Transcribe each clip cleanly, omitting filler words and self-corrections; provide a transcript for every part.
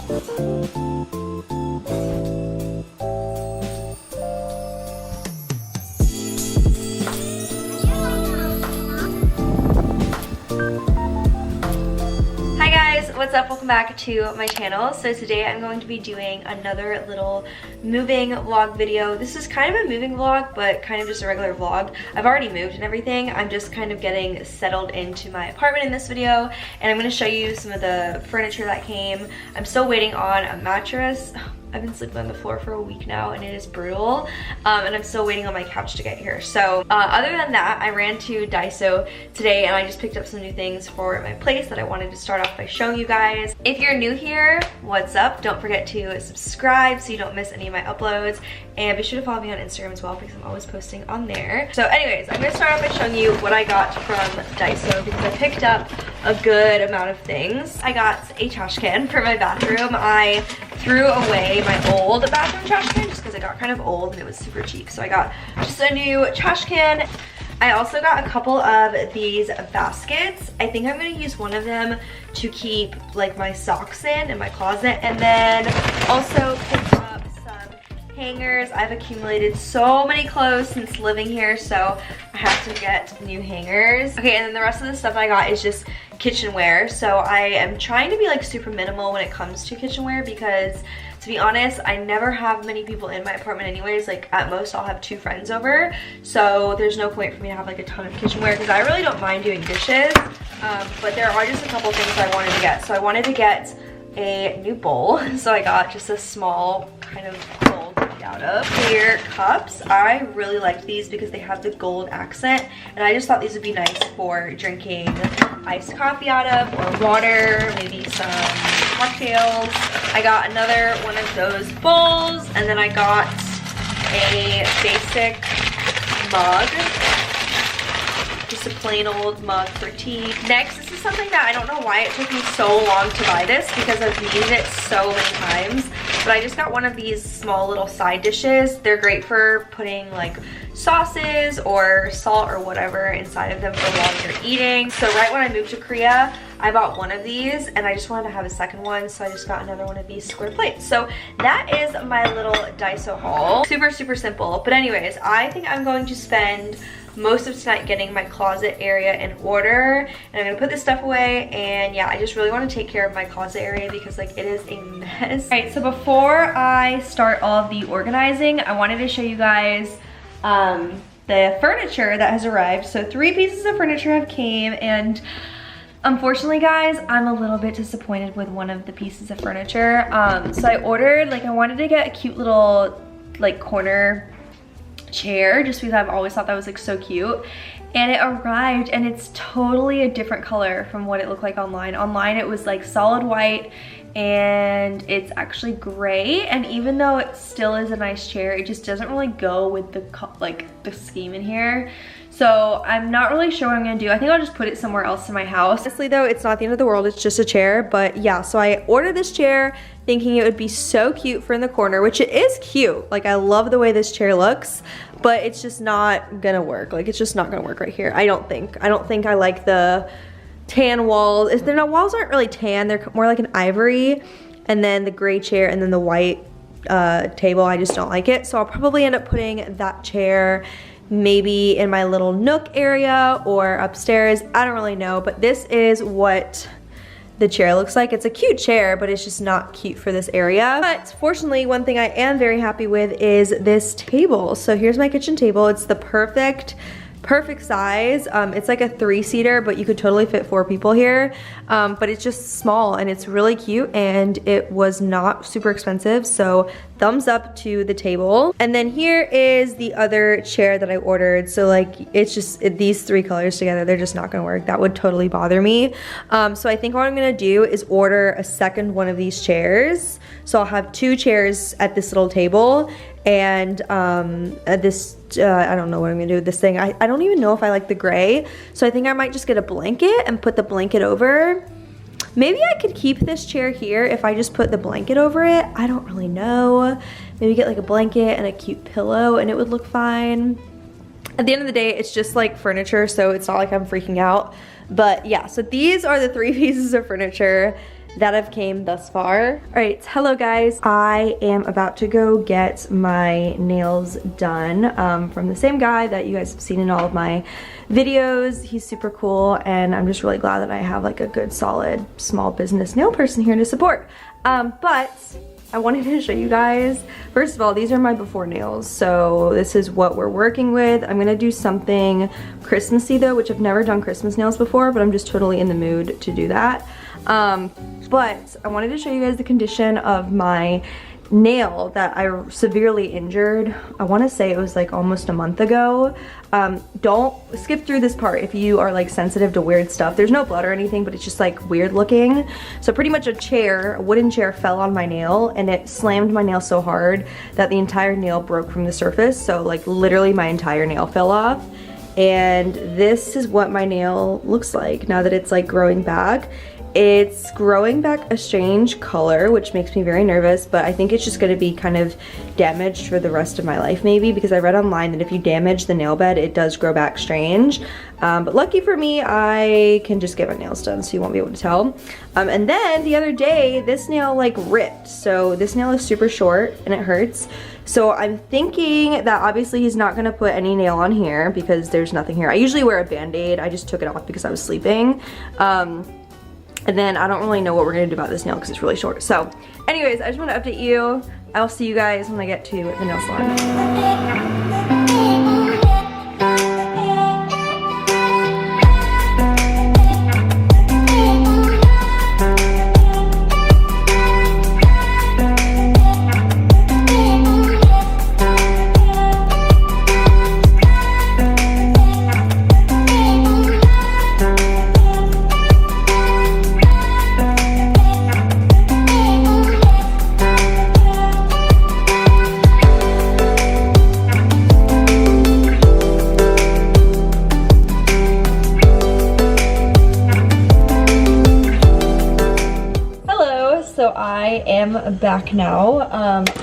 What's up? Welcome back to my channel. So today I'm going to be doing another little moving vlog video. This is kind of a moving vlog, but kind of just a regular vlog. I've already moved and everything. I'm just kind of getting settled into my apartment in this video, and I'm going to show you some of the furniture that came. I'm still waiting on a mattress. I've been sleeping on the floor for a week now and it is brutal, and I'm still waiting on my couch to get here. So other than that, I ran to Daiso today and I just picked up some new things for my place that I wanted to start off by showing you guys. If you're new here, what's up? Don't forget to subscribe so you don't miss any of my uploads, and be sure to follow me on Instagram as well because I'm always posting on there. So anyways, I'm gonna start off by showing you what I got from Daiso because I picked up a good amount of things. I got a trash can for my bathroom. I threw away my old bathroom trash can just because it got kind of old and it was super cheap. So I got just a new trash can. I also got a couple of these baskets. I think I'm gonna use one of them to keep like my socks in my closet, and then also picked up some hangers. I've accumulated so many clothes since living here, so I have to get new hangers. Okay, and then the rest of the stuff I got is just kitchenware. So I am trying to be like super minimal when it comes to kitchenware because, to be honest, I never have many people in my apartment anyways. Like at most I'll have 2 friends over, so there's no point for me to have like a ton of kitchenware because I really don't mind doing dishes, but there are just a couple things I wanted to get. So I wanted to get a new bowl, so I got just a small kind of bowl to eat out of. Clear cups. I really liked these because they have the gold accent, and I just thought these would be nice for drinking iced coffee out of, or water, maybe some cocktails. I got another one of those bowls, and then I got a basic mug, just a plain old mug for tea. Next, this is something that I don't know why it took me so long to buy this because I've needed it so many times, but I just got one of these small little side dishes. They're great for putting like sauces or salt or whatever inside of them for while you're eating. So right when I moved to Korea, I bought one of these and I just wanted to have a second one, so I just got another one of these square plates. So that is my little Daiso haul. Super, super simple. But anyways, I think I'm going to spend most of tonight getting my closet area in order, and I'm gonna put this stuff away. And yeah, I just really want to take care of my closet area because like it is a mess. All right, so before I start all of the organizing, I wanted to show you guys the furniture that has arrived. So 3 pieces of furniture have came, and unfortunately guys, I'm a little bit disappointed with one of the pieces of furniture. So I ordered, like, I wanted to get a cute little like corner chair just because I've always thought that was like so cute, and it arrived and it's totally a different color from what it looked like online. Online it was like solid white, and it's actually gray, and even though it still is a nice chair, it just doesn't really go with the the scheme in here. So I'm not really sure what I'm gonna do. I think I'll just put it somewhere else in my house. Honestly though, it's not the end of the world, it's just a chair. But yeah, so I ordered this chair thinking it would be so cute for in the corner, which it is cute. Like I love the way this chair looks, but it's just not gonna work. Like it's just not gonna work right here, I don't think. I don't think I like the tan walls. The walls aren't really tan, they're more like an ivory, and then the gray chair and then the white table, I just don't like it. So I'll probably end up putting that chair maybe in my little nook area or upstairs. I don't really know, but this is what the chair looks like. It's a cute chair, but it's just not cute for this area. But fortunately, one thing I am very happy with is this table. So here's my kitchen table. It's the perfect size. It's like a 3-seater, but you could totally fit 4 people here. But it's just small and it's really cute, and it was not super expensive. So thumbs up to the table. And then here is the other chair that I ordered. So like, it's just these 3 colors together, they're just not gonna work. That would totally bother me. So I think what I'm gonna do is order a second one of these chairs. So I'll have 2 chairs at this little table, and I don't know what I'm gonna do with this thing. I don't even know if I like the gray, so I think I might just get a blanket and put the blanket over. Maybe I could keep this chair here if I just put the blanket over it. I don't really know. Maybe get like a blanket and a cute pillow and it would look fine. At the end of the day, it's just like furniture, so it's not like I'm freaking out. But yeah, so these are the 3 pieces of furniture that I've came thus far. All right, hello guys. I am about to go get my nails done from the same guy that you guys have seen in all of my videos. He's super cool, and I'm just really glad that I have like a good solid small business nail person here to support. But I wanted to show you guys, first of all, these are my before nails, so this is what we're working with. I'm gonna do something Christmassy though, which I've never done Christmas nails before, but I'm just totally in the mood to do that. But I wanted to show you guys the condition of my nail that I severely injured. I want to say it was like almost a month ago. Don't skip through this part if you are like sensitive to weird stuff. There's no blood or anything, but it's just like weird looking. So pretty much a wooden chair fell on my nail, and it slammed my nail so hard that the entire nail broke from the surface. So like literally my entire nail fell off. And this is what my nail looks like now that it's like growing back. It's growing back a strange color, which makes me very nervous, but I think it's just gonna be kind of damaged for the rest of my life maybe, because I read online that if you damage the nail bed, it does grow back strange. But lucky for me, I can just get my nails done, so you won't be able to tell. And then the other day, this nail like ripped. So this nail is super short and it hurts. So I'm thinking that obviously he's not gonna put any nail on here because there's nothing here. I usually wear a band-aid. I just took it off because I was sleeping. And then I don't really know what we're gonna do about this nail because it's really short. So anyways, I just want to update you. I'll see you guys when I get to the nail salon. So I am back now.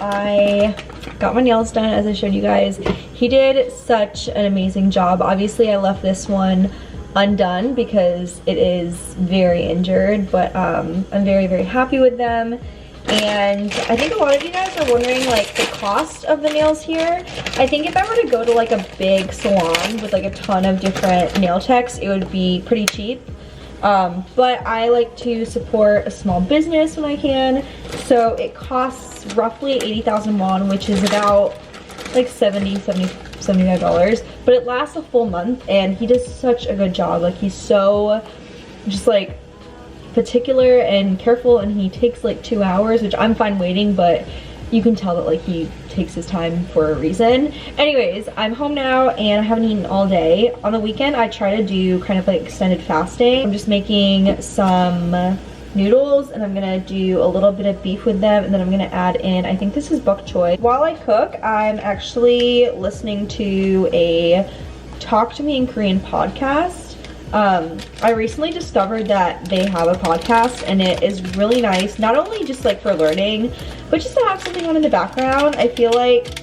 I got my nails done, as I showed you guys. He did such an amazing job. Obviously I left this one undone because it is very injured, but I'm very, very happy with them. And I think a lot of you guys are wondering like the cost of the nails here. I think if I were to go to like a big salon with like a ton of different nail techs, it would be pretty cheap. But I like to support a small business when I can, so it costs roughly 80,000 won, which is about like $75, but it lasts a full month, and he does such a good job. Like, he's so just like particular and careful, and he takes like 2 hours, which I'm fine waiting, but you can tell that like he takes his time for a reason. Anyways, I'm home now and I haven't eaten all day. On the weekend I try to do kind of like extended fasting. I'm just making some noodles, and I'm gonna do a little bit of beef with them, and then I'm gonna add in, I think this is bok choy. While I cook, I'm actually listening to a Talk to Me in Korean podcast. I recently discovered that they have a podcast, and it is really nice, not only just like for learning, but just to have something on in the background. I feel like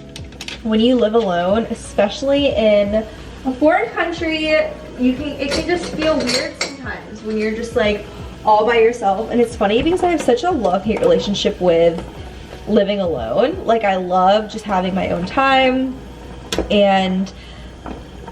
when you live alone, especially in a foreign country, it can just feel weird sometimes when you're just like all by yourself. And it's funny because I have such a love-hate relationship with living alone. Like, I love just having my own time, and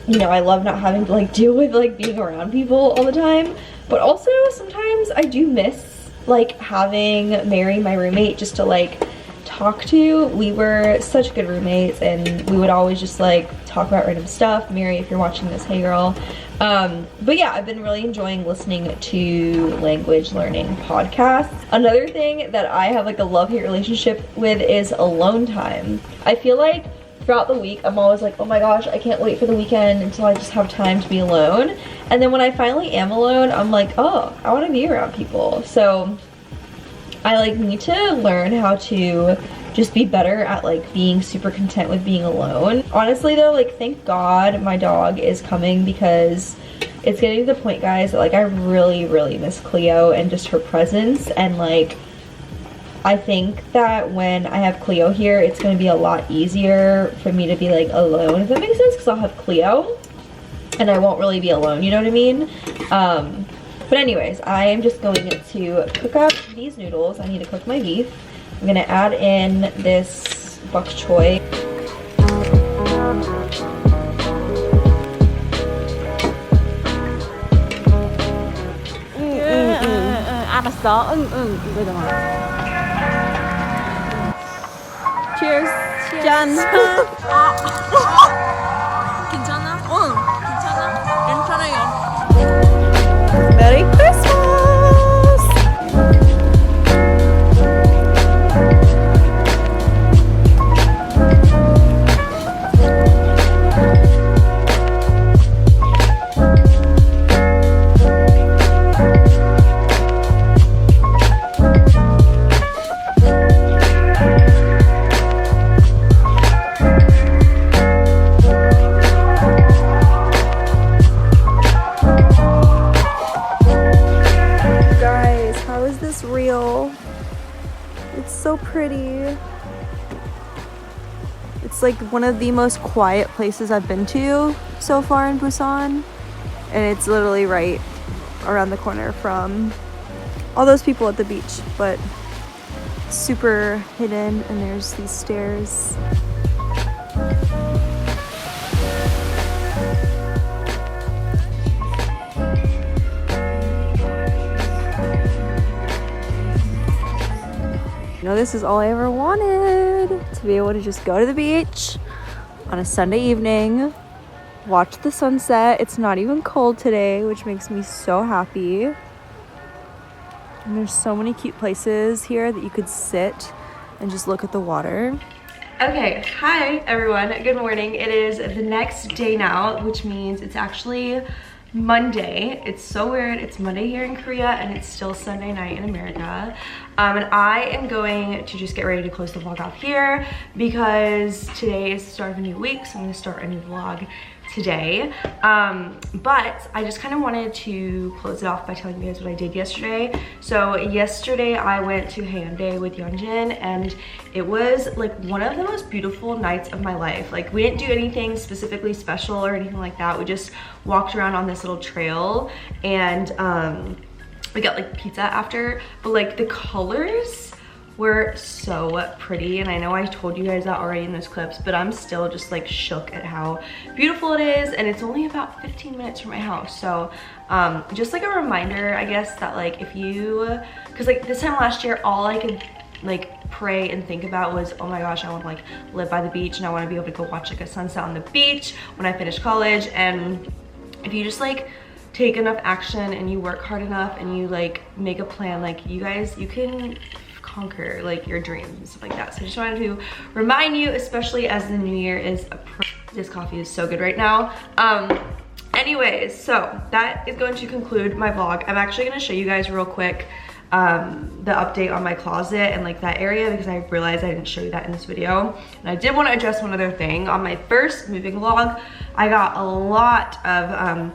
you know, I love not having to like deal with like being around people all the time. But also sometimes I do miss like having Mary, my roommate, just to like talk to. We were such good roommates, and we would always just like talk about random stuff. Mary, if you're watching this, hey girl. But yeah, I've been really enjoying listening to language learning podcasts. Another thing that I have like a love-hate relationship with is alone time. I feel like throughout the week, I'm always like, oh my gosh, I can't wait for the weekend until I just have time to be alone. And then when I finally am alone, I'm like, oh, I want to be around people. So I like need to learn how to just be better at like being super content with being alone. Honestly though, like, thank God my dog is coming, because it's getting to the point, guys, that like I really, really miss Cleo and just her presence. And like, I think that when I have Cleo here, it's going to be a lot easier for me to be like alone, if that makes sense, because I'll have Cleo and I won't really be alone, you know what I mean? But anyways, I am just going to cook up these noodles. I need to cook my beef. I'm gonna add in this bok choy. 알았어. 이거잖아. Cheers. 짠. 괜찮아? 응. 괜찮아? 괜찮아요. Merry Christmas. Real. It's so pretty. It's like one of the most quiet places I've been to so far in Busan, and it's literally right around the corner from all those people at the beach, but super hidden, and there's these stairs. You know, this is all I ever wanted, to be able to just go to the beach on a Sunday evening, watch the sunset. It's not even cold today, which makes me so happy. And there's so many cute places here that you could sit and just look at the water. Okay, hi everyone, good morning. It is the next day now, which means it's actually Monday. It's so weird. It's Monday here in Korea and it's still Sunday night in America. And I am going to just get ready to close the vlog off here because today is the start of a new week, so I'm going to start a new vlog today. But I just kind of wanted to close it off by telling you guys what I did yesterday. So yesterday I went to Hyundai with Yeonjin, and it was like one of the most beautiful nights of my life. Like, we didn't do anything specifically special or anything like that. We just walked around on this little trail, and we got like pizza after, but like the colors were so pretty. And I know I told you guys that already in those clips, but I'm still just like shook at how beautiful it is. And it's only about 15 minutes from my house. So just like a reminder, I guess, that like if you, because like this time last year, all I could like pray and think about was, oh my gosh, I want to like live by the beach, and I want to be able to go watch like a sunset on the beach when I finish college. And if you just like take enough action and you work hard enough and you like make a plan, like you guys, you can conquer like your dreams and stuff like that. So I just wanted to remind you, especially as the new year is this coffee is so good right now. Anyways, so that is going to conclude my vlog. I'm actually going to show you guys real quick the update on my closet and like that area, because I realized I didn't show you that in this video. And I did want to address one other thing. On my first moving vlog, I got a lot of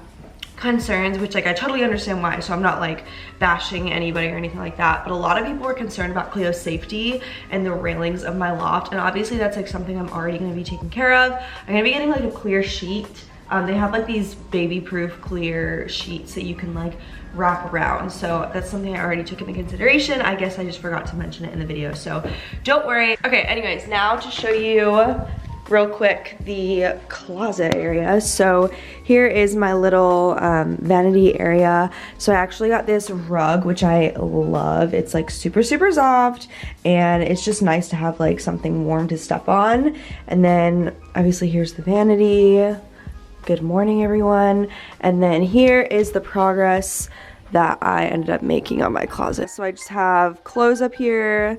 concerns, which like I totally understand why, so I'm not like bashing anybody or anything like that, but a lot of people were concerned about Cleo's safety and the railings of my loft, and obviously that's like something I'm already going to be taking care of. I'm going to be getting like a clear sheet. They have like these baby proof clear sheets that you can like wrap around, so that's something I already took into consideration. I guess I just forgot to mention it in the video, so don't worry. Okay, anyways, now to show you real quick the closet area. So here is my little vanity area. So I actually got this rug, which I love. It's like super soft, and it's just nice to have like something warm to step on. And then obviously here's the vanity. Good morning, everyone. And then here is the progress that I ended up making on my closet. So I just have clothes up here,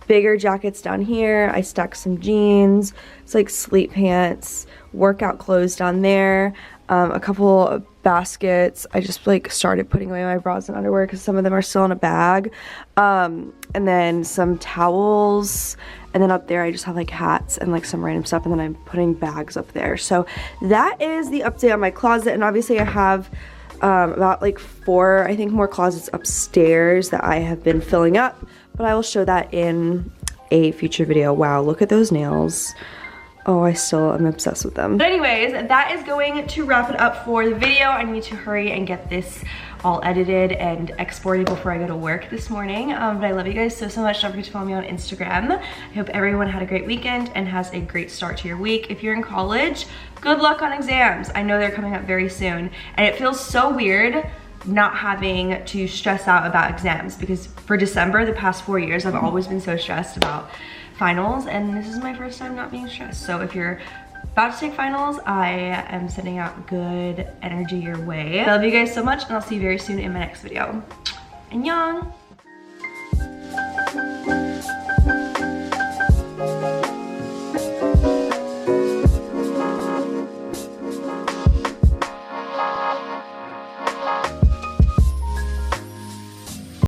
bigger jackets down here. I stuck some jeans. It's like sleep pants, workout clothes down there, a couple of baskets. I just like started putting away my bras and underwear because some of them are still in a bag. And then some towels. And then up there I just have like hats and like some random stuff, and then I'm putting bags up there. So that is the update on my closet. And obviously I have about like 4, I think, more closets upstairs that I have been filling up, but I will show that in a future video. Wow, look at those nails. Oh, I still am obsessed with them. But anyways, that is going to wrap it up for the video. I need to hurry and get this all edited and exported before I go to work this morning. But I love you guys so much. Don't forget to follow me on Instagram. I hope everyone had a great weekend and has a great start to your week. If you're in college, good luck on exams. I know they're coming up very soon, and it feels so weird not having to stress out about exams, because for December, the past 4 years, I've always been so stressed about finals, and this is my first time not being stressed. So if you're about to take finals, I am sending out good energy your way. I love you guys so much, and I'll see you very soon in my next video. Annyeong!